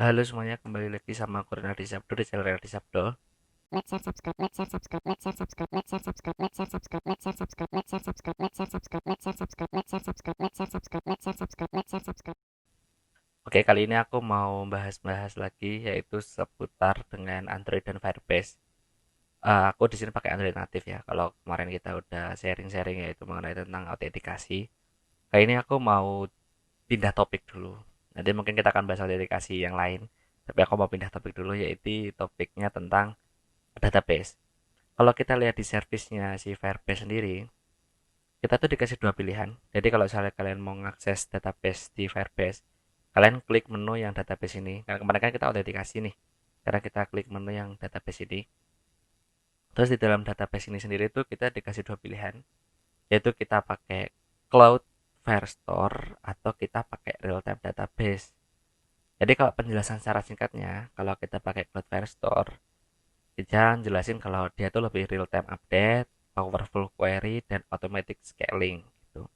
Halo semuanya, kembali lagi sama aku Renaldi Sabdo di channel Renaldi Sabdo. Let's share, subscribe, let's share, subscribe, let's share, subscribe, let's share, subscribe, let's share, subscribe, let's share, subscribe, let's share, subscribe, let's share, subscribe, let's share, subscribe, let's share, subscribe, let's share, subscribe, let's share, subscribe, let's share, subscribe. Oke, kali ini aku mau bahas-bahas lagi yaitu seputar dengan Android dan Firebase. Aku di sini pakai Android natif ya. Kalau kemarin kita udah sharing-sharing yaitu mengenai tentang autentikasi. Kali ini aku mau pindah topik dulu. Nanti mungkin kita akan bahas autentikasi yang lain. Tapi aku mau pindah topik dulu yaitu topiknya tentang database. Kalau kita lihat di servisnya si Firebase sendiri, kita tuh dikasih dua pilihan. Jadi kalau misalnya kalian mau mengakses database di Firebase, kalian klik menu yang database ini. Karena kemarin kan kita autentikasi nih. Karena kita klik menu yang database ini. Terus di dalam database ini sendiri tuh kita dikasih dua pilihan, yaitu kita pakai Cloud Firestore atau kita pakai Real Time Database. Jadi kalau penjelasan secara singkatnya, kalau kita pakai Cloud Firestore, kita jelasin kalau dia tuh lebih real time update, powerful query, dan automatic scaling gitu.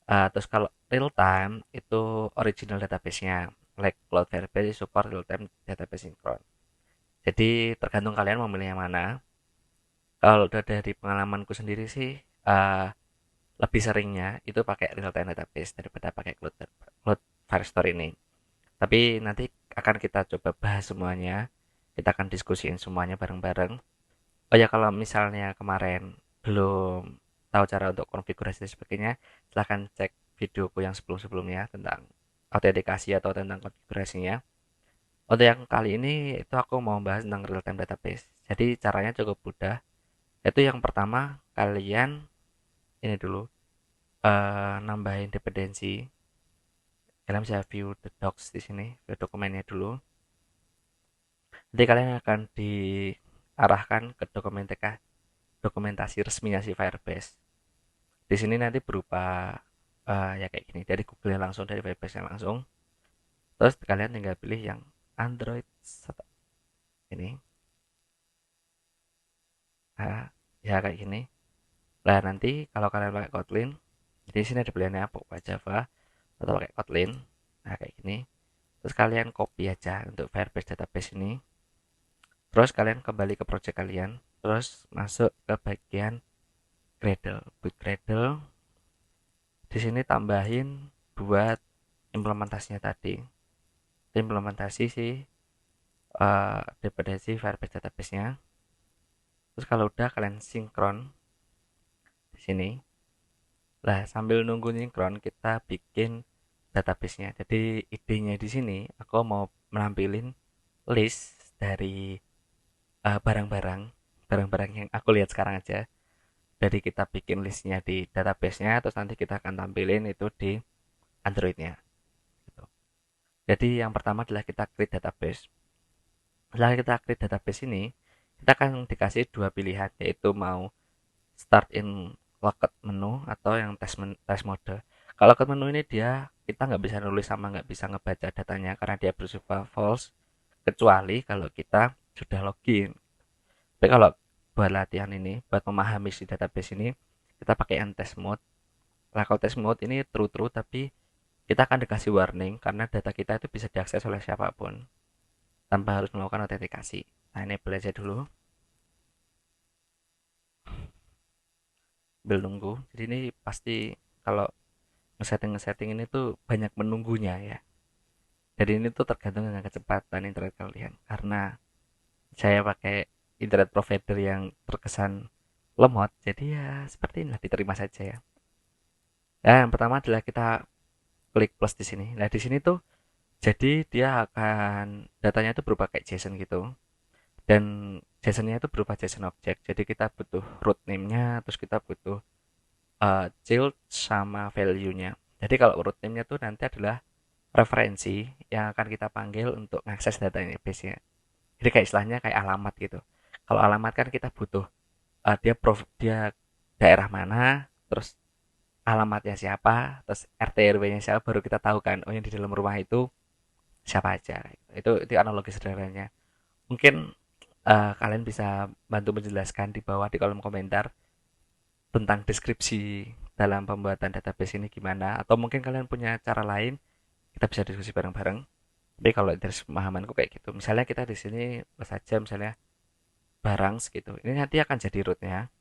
Terus kalau real time itu original database-nya, like Cloud Firebase support real time database synchron. Jadi tergantung kalian mau milih yang mana. Kalau udah dari pengalamanku sendiri sih, uh, lebih seringnya itu pakai real time database daripada pakai Cloud Firestore ini. Tapi nanti akan kita coba bahas semuanya. Kita akan diskusiin semuanya bareng-bareng. Oh ya, kalau misalnya kemarin belum tahu cara untuk konfigurasi dan sebagainya, silahkan cek videoku yang sebelum-sebelumnya tentang autentikasi atau tentang konfigurasinya. Untuk yang kali ini itu aku mau bahas tentang real time database. Jadi caranya cukup mudah. Itu yang pertama, kalian ini dulu nambahin dependensi. Kalian bisa view the docs di sini, view dokumennya dulu. Nanti kalian akan diarahkan ke dokumentasi resminya si Firebase. Di sini nanti berupa ya kayak gini, dari Google langsung, dari Firebase langsung. Terus kalian tinggal pilih yang Android ini. Nah, ya kayak gini. Nah, nanti kalau kalian pakai Kotlin, di sini ada pilihannya pakai Java atau pakai Kotlin. Nah, kayak gini. Terus kalian copy aja untuk Firebase database ini. Terus kalian kembali ke project kalian. Terus masuk ke bagian Gradle. Build Gradle. Di sini tambahin buat implementasinya tadi. Implementasi sih dependensi Firebase database-nya. Terus kalau udah kalian sinkron di sini. Lah, sambil nunggu sinkron kita bikin database-nya. Jadi idenya di sini aku mau menampilin list dari barang-barang barang-barang yang aku lihat sekarang aja. Dari kita bikin listnya di database-nya, terus nanti kita akan tampilin itu di Android-nya. Gitu. Jadi yang pertama adalah kita create database. Setelah kita create database ini, kita akan dikasih dua pilihan, yaitu mau start in locked menu atau yang test mode. Kalau locked menu ini dia kita nggak bisa nulis sama nggak bisa ngebaca datanya karena dia bersifat false kecuali kalau kita sudah login. Tapi kalau buat latihan ini, buat memahami si database ini, kita pakai yang test mode. Nah, kalau test mode ini true-true tapi kita akan dikasih warning karena data kita itu bisa diakses oleh siapapun tanpa harus melakukan autentikasi. Nah, ini belajar dulu, sambil nunggu. Jadi ini pasti kalau ngesetting ini tuh banyak menunggunya ya. Jadi ini tuh tergantung dengan kecepatan internet kalian. Karena saya pakai internet provider yang terkesan lemot, jadi ya seperti inilah, diterima saja ya. Nah, yang pertama adalah kita klik plus di sini. Nah, di sini tuh jadi dia akan datanya itu berupa kayak JSON gitu. Dan JSON-nya itu berupa JSON object. Jadi kita butuh root name-nya, terus kita butuh child sama value-nya. Jadi kalau root name-nya tuh nanti adalah referensi yang akan kita panggil untuk mengakses data ini base-nya. Jadi kayak istilahnya kayak alamat gitu. Kalau alamat kan kita butuh dia daerah mana, terus alamatnya siapa, terus RT RW-nya siapa, baru kita tahu kan oh yang di dalam rumah itu siapa aja. Itu analogi sederhananya. Mungkin kalian bisa bantu menjelaskan di bawah di kolom komentar tentang deskripsi dalam pembuatan database ini gimana, atau mungkin kalian punya cara lain, kita bisa diskusi bareng-bareng. Tapi kalau dari pemahamanku kayak gitu, misalnya kita di sini saja misalnya barang segitu, ini nanti akan jadi rootnya,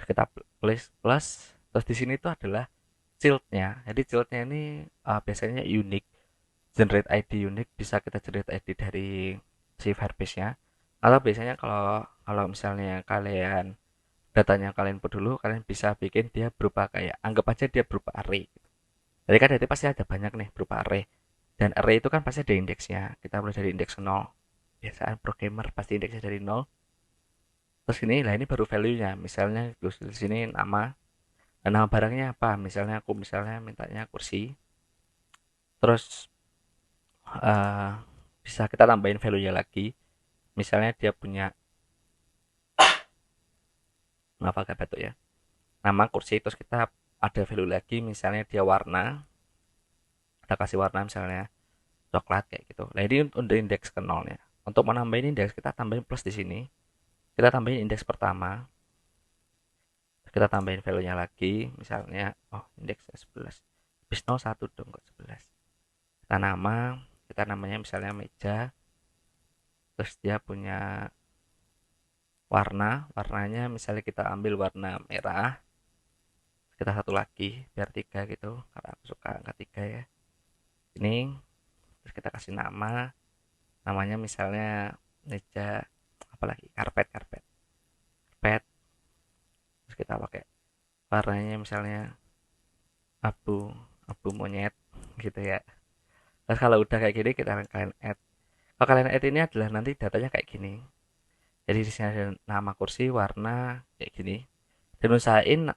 kita plus plus, terus di sini itu adalah childnya. Jadi childnya ini biasanya unik, generate ID unik, bisa kita generate ID dari si Firebase-nya. Atau biasanya kalau kalau misalnya kalian datanya kalian input dulu, kalian bisa bikin dia berupa kayak anggap aja dia berupa array. Jadi kan data pasti ada banyak nih berupa array. Dan array itu kan pasti ada indeksnya. Kita mulai dari indeks nol. Biasaan programmer pasti indeksnya dari nol. Terus ini lah ini baru value-nya. Misalnya di sini nama. Dan nama barangnya apa? Misalnya aku misalnya mintanya kursi. Terus eh, bisa kita tambahin value-nya lagi. Misalnya dia punya apa kayak batuk ya. Nama kursi terus kita ada value lagi misalnya dia warna. Kita kasih warna misalnya coklat kayak gitu. Nah, ini untuk indeks ke nolnya. Untuk menambahin indeks kita tambahin plus di sini. Kita tambahin indeks pertama. Kita tambahin value-nya lagi misalnya oh indeks 11. Habis 01 dong kok 11. Kita nama, kita namanya misalnya meja. Terus dia punya warna, warnanya misalnya kita ambil warna merah. Kita satu lagi biar tiga gitu karena aku suka angka tiga ya. Ini terus kita kasih nama, namanya misalnya meja apalagi karpet karpet karpet. Terus kita pakai warnanya misalnya abu abu monyet gitu ya. Terus kalau udah kayak gini kita kalian add. Kalau kalian add ini adalah nanti datanya kayak gini. Jadi di sini ada nama kursi, warna kayak gini. Dan usahain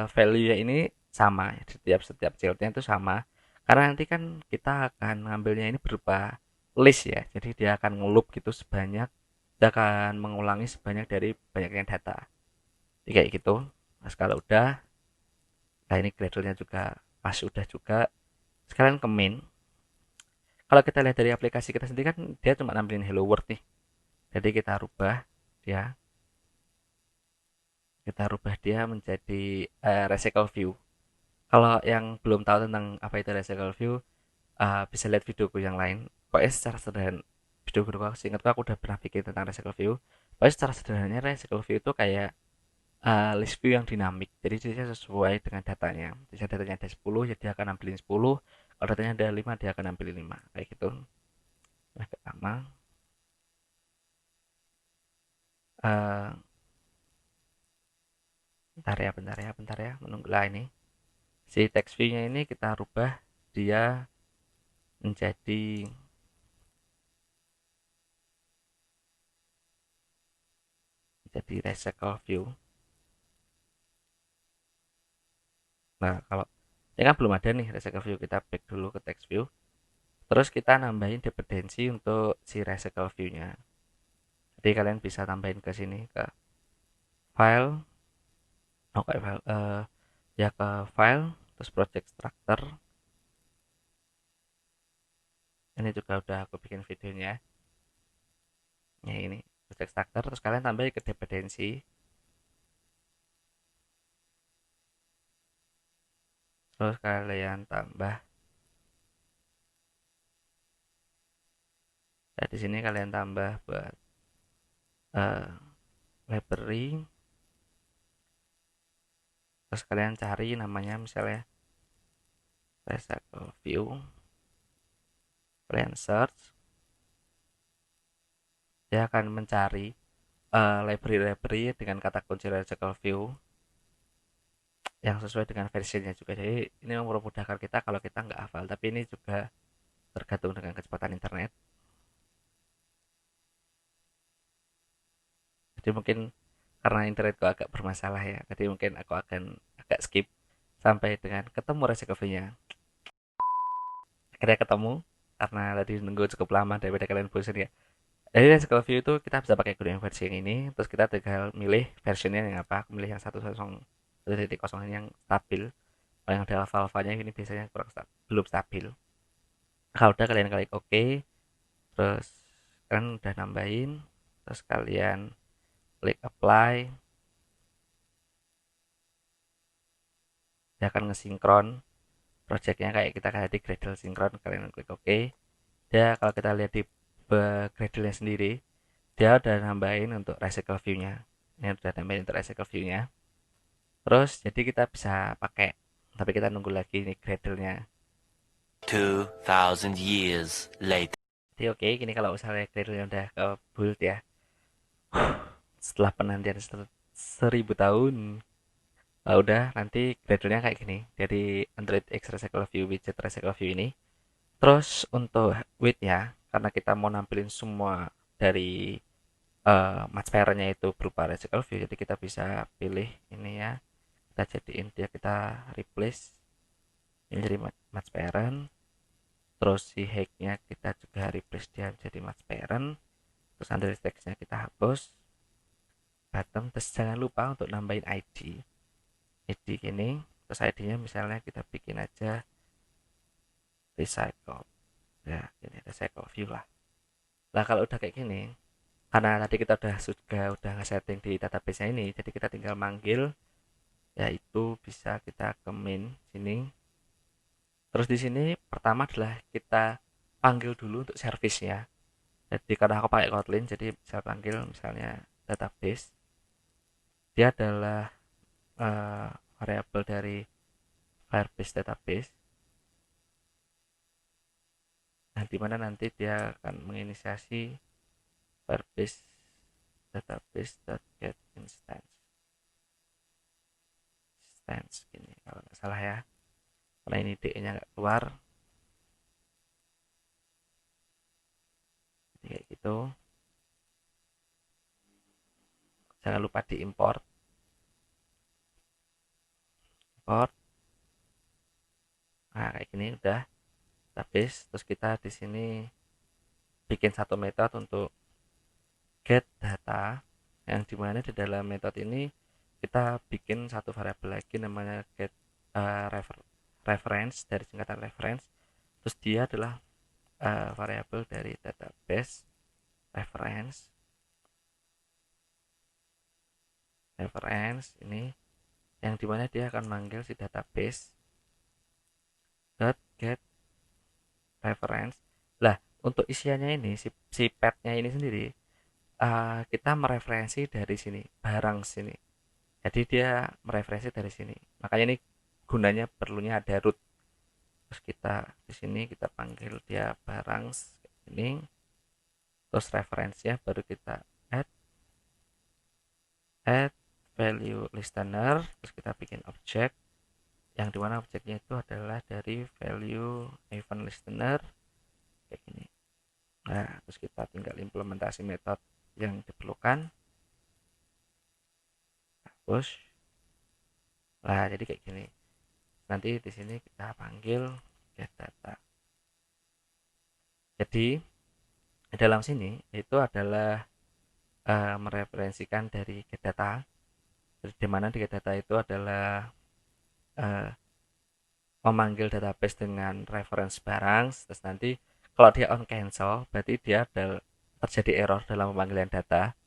value-nya ini sama. Setiap setiap childnya itu sama. Karena nanti kan kita akan ngambilnya ini berupa list ya. Jadi dia akan ngeloop gitu sebanyak, dia akan mengulangi sebanyak dari banyaknya data. Jadi kayak gitu. Nah, kalau udah, nah ini Gradle-nya juga pas udah juga. Sekarang ke main. Kalau kita lihat dari aplikasi kita sendiri kan dia cuma nampilin hello world nih. Jadi dia, kita rubah dia menjadi recycle view. Kalau yang belum tahu tentang apa itu recycle view, bisa lihat videoku yang lain. Pokoknya secara sederhana, video aku seingatku aku udah pernah bikin tentang recycle view. Pokoknya secara sederhananya recycle view itu kayak list view yang dinamik. Jadi dia sesuai dengan datanya. Jika datanya ada 10, ya dia akan ambilin 10. Kalau datanya ada 5, dia akan ambilin 5. Kayak gitu. Nah, pertama, uh, bentar ya, menunggulah ini. Si text view-nya ini kita rubah dia menjadi recycle view. Nah, kalau ini kan belum ada nih recycle view, kita back dulu ke text view. Terus kita nambahin dependensi untuk si recycle view-nya. Jadi kalian bisa tambahin ke sini ke file, oke file, ya ke file, terus project structure. Ini juga udah aku bikin videonya. Ya ini project structure, terus kalian tambahin ke dependensi, terus kalian tambah. Nah, di sini kalian tambah buat uh, library, terus kalian cari namanya misalnya recycle view, kalian search, dia akan mencari library-library dengan kata kunci recycle view yang sesuai dengan versinya juga. Jadi ini memudahkan kita kalau kita nggak hafal, tapi ini juga tergantung dengan kecepatan internet. Jadi mungkin karena internetku agak bermasalah ya, jadi mungkin aku akan agak skip sampai dengan ketemu recycle view-nya. Akhirnya ketemu karena tadi nunggu cukup lama daripada kalian bosan ya. Jadi recycle view itu kita bisa pakai yang versi yang ini, terus kita tinggal milih versionnya yang apa. Aku milih yang 1.0 yang stabil. Kalau yang ada alpha-alphanya ini biasanya belum stabil. Kalau udah kalian klik OK, terus kalian udah nambahin, terus kalian klik apply, dia akan ngesinkron projectnya kayak kita tadi Gradle sinkron, kalian klik OK. Dia kalau kita lihat di Gradle-nya sendiri, dia udah nambahin untuk recycle view-nya. Ini udah nambahin untuk recycle view-nya. Terus jadi kita bisa pakai, tapi kita nunggu lagi nih Gradle-nya. 2000 years later. Jadi oke, gini kalau misalnya Gradle-nya udah ke build ya, setelah penantian 1000 tahun, udah nanti Gradle-nya kayak gini. Dari Android X Recycle View, widget Recycle View ini. Terus untuk width ya, karena kita mau nampilin semua dari match pair-nya itu berupa recycle view, jadi kita bisa pilih ini ya, kita jadiin dia, kita replace ini jadi match parent. Terus si height-nya kita juga replace dia jadi match parent. Terus under text-nya kita hapus bottom. Terus jangan lupa untuk nambahin ID gini. Terus ID-nya misalnya kita bikin aja recycle ya, ini recycle view lah. Nah kalau udah kayak gini, karena tadi kita udah nge-setting di database ini, jadi kita tinggal manggil, yaitu bisa kita ke main sini. Terus di sini pertama adalah kita panggil dulu untuk servisnya. Jadi karena aku pakai Kotlin, jadi bisa panggil misalnya database. Dia adalah uh, variabel dari Firebase database. Nah, di mana nanti dia akan menginisiasi Firebase database.get instance ini kalau nggak salah ya. Karena ini D-nya nggak keluar, jadi kayak gitu. Jangan lupa diimport. Import. Nah, kayak gini udah database. Terus kita di sini bikin satu metode untuk get data, yang dimana di dalam metode ini kita bikin satu variabel lagi namanya get reference, dari singkatan reference. Terus dia adalah variabel dari database reference ini, yang dimana dia akan manggil si database dot get reference. Lah untuk isiannya ini, si pet-nya ini sendiri, kita mereferensi dari sini, barang sini. Jadi dia mereferensi dari sini. Makanya ini gunanya perlunya ada root. Terus kita di sini kita panggil dia barang ini. Terus referensinya baru kita add value listener. Terus kita bikin objek, yang dimana objeknya itu adalah dari value event listener kayak gini. Nah, terus kita tinggal implementasi metode yang diperlukan. Push. Nah, jadi kayak gini. Nanti di sini kita panggil get data. Jadi di dalam sini itu adalah mereferensikan dari get data. Di mana di get data itu adalah uh, memanggil database dengan reference barang. Terus nanti kalau dia on cancel, berarti dia terjadi error dalam pemanggilan data.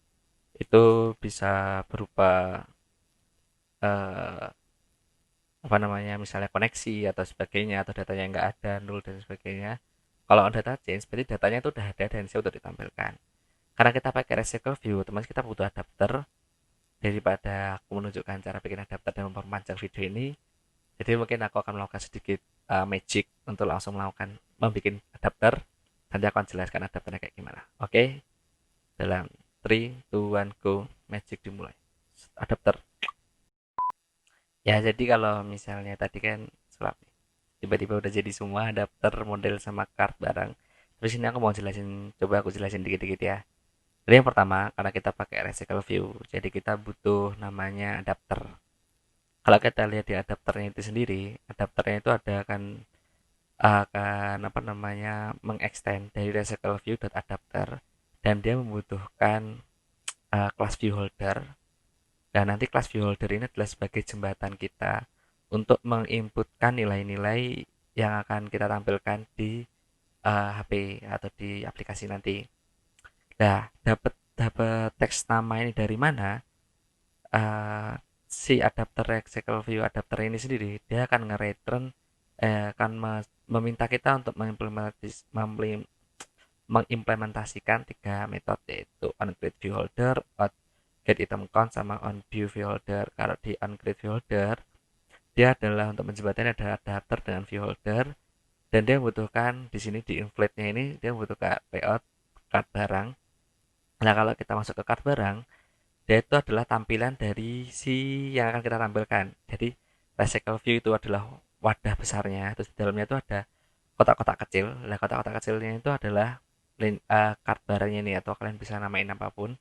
Itu bisa berupa uh, apa namanya, misalnya koneksi atau sebagainya, atau datanya nggak ada, nol dan sebagainya. Kalau data change, berarti datanya itu udah ada dan siap untuk ditampilkan. Karena kita pakai recycle view, otomatis kita butuh adapter. Daripada aku menunjukkan cara bikin adapter dan memperpanjang video ini, jadi mungkin aku akan melakukan sedikit magic untuk langsung membuat adapter. Nanti aku akan jelaskan adapternya kayak gimana. Oke, dalam 3, 2, 1, go. Magic dimulai. Adapter. Ya, jadi kalau misalnya tadi kan sulap, tiba-tiba udah jadi semua adapter model sama kart barang. Terus ini aku mau jelasin, coba aku jelasin dikit-dikit ya. Jadi yang pertama, karena kita pakai recycle view, jadi kita butuh namanya adapter. Kalau kita lihat di adapternya itu sendiri, adapternya itu ada akan apa namanya, mengextend dari recycle view adapter, dan dia membutuhkan class view holder. Dan nanti class view holder ini adalah sebagai jembatan kita untuk menginputkan nilai-nilai yang akan kita tampilkan di HP atau di aplikasi nanti. Nah, dapat dapat teks nama ini dari mana? Si adapter recycle view adapter ini sendiri dia akan nge-return, akan meminta kita untuk mengimplementasikan tiga metode, yaitu onCreate viewHolder, getItemCount, sama onViewViewHolder. Kalau di onCreate viewHolder, dia adalah untuk menjembatani ada adapter dengan viewholder, dan dia membutuhkan di sini di inflate-nya ini dia membutuhkan layout card barang. Nah, kalau kita masuk ke card barang, dia itu adalah tampilan dari si yang akan kita tampilkan. Jadi recycle view itu adalah wadah besarnya, terus di dalamnya itu ada kotak-kotak kecil. Nah, kotak-kotak kecilnya itu adalah card barangnya ini, atau kalian bisa namain apapun.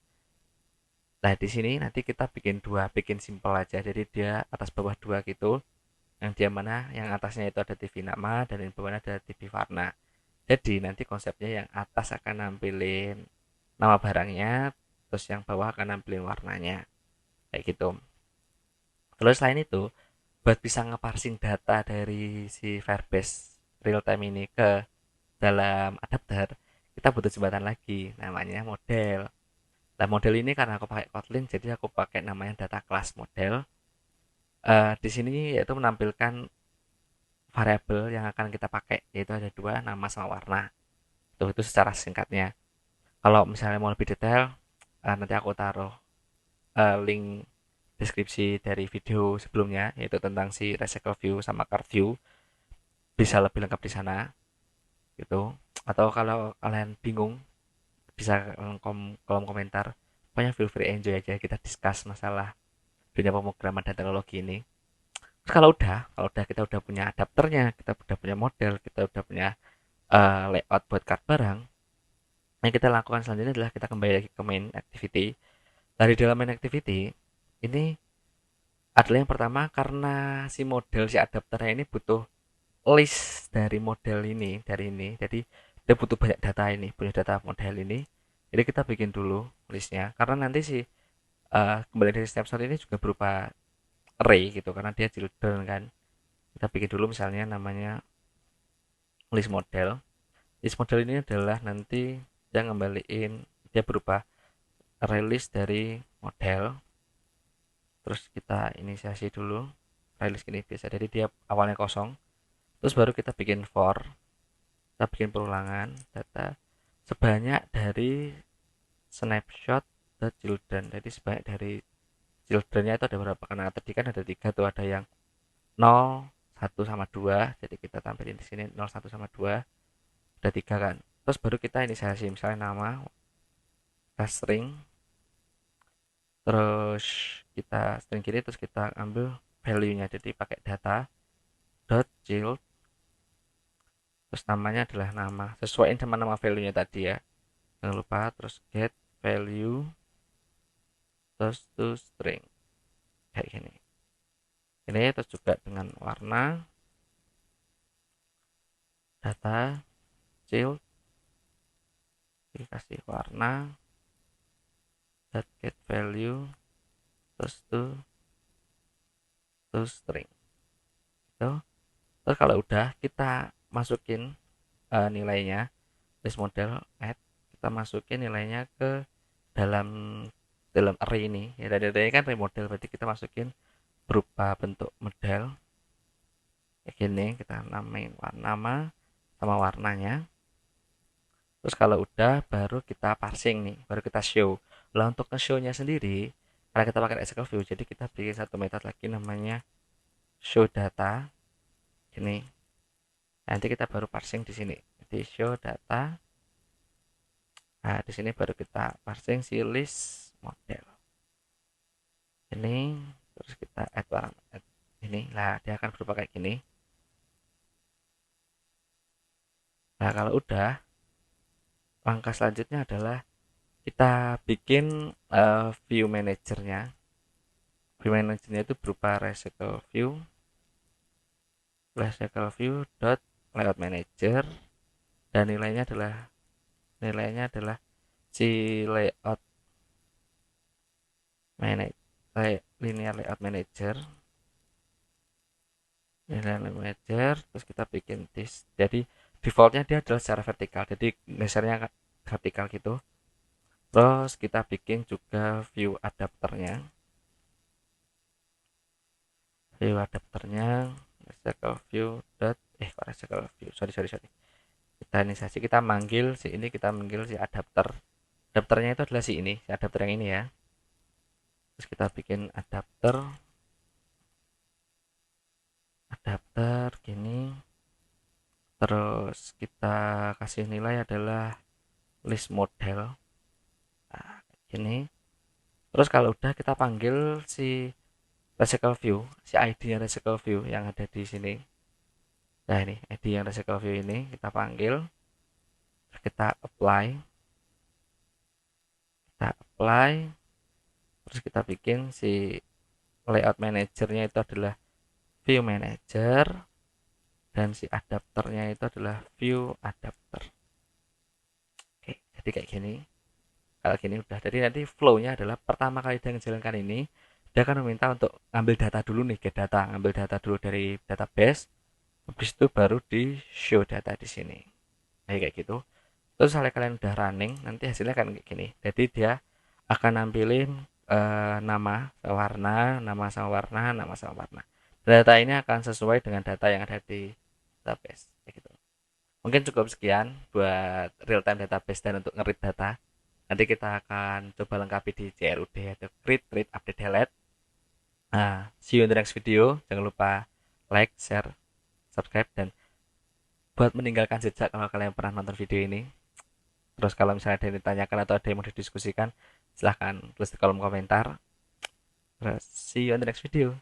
Nah, di sini nanti kita bikin dua, bikin simple aja. Jadi dia atas bawah dua gitu. Yang dia mana yang atasnya itu ada TV nama dan yang bawahnya ada TV warna. Jadi nanti konsepnya yang atas akan nampilin nama barangnya, terus yang bawah akan nampilin warnanya. Kayak gitu. Terus selain itu, buat bisa ngeparsing data dari si Firebase real time ini ke dalam adapter, kita butuh jembatan lagi, namanya model. Nah, model ini karena aku pakai Kotlin, jadi aku pakai namanya data class model. Di sini yaitu menampilkan variabel yang akan kita pakai, yaitu ada dua, nama sama warna. Itu secara singkatnya. Kalau misalnya mau lebih detail, nanti aku taruh link deskripsi dari video sebelumnya, yaitu tentang si recycle view sama card view, bisa lebih lengkap di sana gitu. Atau kalau kalian bingung, bisa kolom komentar. Pokoknya feel free, enjoy aja, kita discuss masalah dunia pemrograman dan teknologi ini. Terus kalau udah kita udah punya adapternya, kita udah punya model, kita udah punya layout buat card barang, yang kita lakukan selanjutnya adalah kita kembali lagi ke main activity. Dari dalam main activity ini adalah yang pertama, karena si model si adapternya ini butuh list dari model ini, dari ini. Jadi dia butuh banyak data ini, punya data model ini. Jadi kita bikin dulu listnya, karena nanti si kembali dari snapshot ini juga berupa array gitu, karena dia children kan. Kita bikin dulu misalnya namanya list model. List model ini adalah nanti yang ngembaliin, dia berupa array list dari model. Terus kita inisiasi dulu array list ini biasa, jadi dia awalnya kosong. Terus baru kita bikin for, kita bikin perulangan data sebanyak dari snapshot the children. Jadi sebanyak dari childrennya itu ada berapa, karena tadi kan ada tiga tuh, ada yang 0, 1 sama 2. Jadi kita tampilin di sini 0, 1 sama 2, ada tiga kan. Terus baru kita inisiasi misalnya nama, kita string, terus kita string kiri, terus kita ambil value nya, jadi pakai data dot child, terus namanya adalah nama, sesuaiin sama nama value nya tadi ya, jangan lupa. Terus get value terus to string, kayak gini. Ini terus juga dengan warna data child, dikasih warna dot get value terus to string gitu. Terus kalau udah kita masukin nilainya, list model add, kita masukin nilainya ke dalam dalam array ini ya. Dan array kan array model, berarti kita masukin berupa bentuk model kayak gini. Kita namain nama sama warnanya. Terus kalau udah baru kita parsing nih, baru kita show. Lah untuk nge-show nya sendiri, karena kita pakai SQL View, jadi kita bikin satu metode lagi namanya show data ini. Nanti kita baru parsing di sini, di show data. Nah, di sini baru kita parsing si list model ini. Terus kita add barang, add ini lah, dia akan berupa kayak gini. Nah, kalau udah, langkah selanjutnya adalah kita bikin view manajernya. View manajernya itu berupa recycle view dot layout manager, dan nilainya adalah si layout manager, linear layout manager, terus kita bikin this. Jadi defaultnya dia adalah secara vertikal, jadi gesernya vertikal gitu. Terus kita bikin juga view adapternya recycle view dot recycle view, sorry sorry sorry, Kita inisiasi, kita manggil si ini, kita manggil si adapter. Adapternya itu adalah si ini, si adapter yang ini ya. Terus kita bikin adapter, adapter gini. Terus kita kasih nilai adalah list model. Nah, gini. Terus kalau udah kita panggil si recycle view, si ID-nya recycle view yang ada di sini. Nah ini ID yang recycle view ini kita panggil, kita apply, terus kita bikin si layout manajernya itu adalah view manager dan si adapternya itu adalah view adapter. Oke, jadi kayak gini. Kalau gini udah, jadi nanti flow-nya adalah pertama kali dia menjalankan ini, dia akan meminta untuk ngambil data dulu nih, get data, ngambil data dulu dari database, habis itu baru di show data di sini. Kayak gitu. Terus kalau kalian udah running, nanti hasilnya kan kayak gini. Jadi dia akan nampilin nama sama warna, nama sama warna, nama sama warna. Data ini akan sesuai dengan data yang ada di database. Kayak gitu. Mungkin cukup sekian buat real time database dan untuk ngerit data. Nanti kita akan coba lengkapi di CRUD atau create, read, update, delete. Nah, see you in the next video. Jangan lupa like, share, subscribe, dan buat meninggalkan jejak kalau kalian pernah nonton video ini. Terus kalau misalnya ada yang ditanyakan atau ada yang mau didiskusikan, silahkan tulis di kolom komentar. Terus see you on the next video.